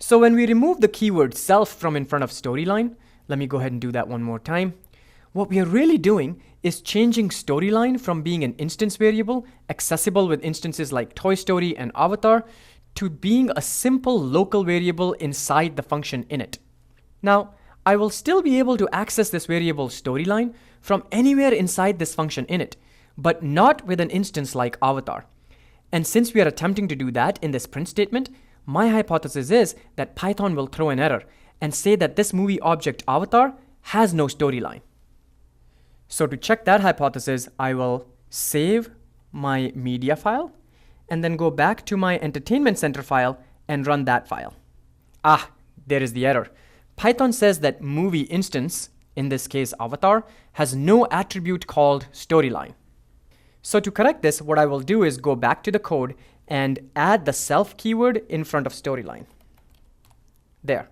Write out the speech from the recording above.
So when we remove the keyword self from in front of storyline, let me go ahead and do that one more time. What we are really doing is changing storyline from being an instance variable accessible with instances like Toy Story and Avatar to being a simple local variable inside the function init. Now, I will still be able to access this variable storyline from anywhere inside this function init, but not with an instance like Avatar. And since we are attempting to do that in this print statement, my hypothesis is that Python will throw an error and say that this movie object Avatar has no storyline. So to check that hypothesis, I will save my media file and then go back to my entertainment center file and run that file. Ah, there is the error. Python says that movie instance, in this case Avatar, has no attribute called storyline. So to correct this, what I will do is go back to the code and add the self keyword in front of storyline. There.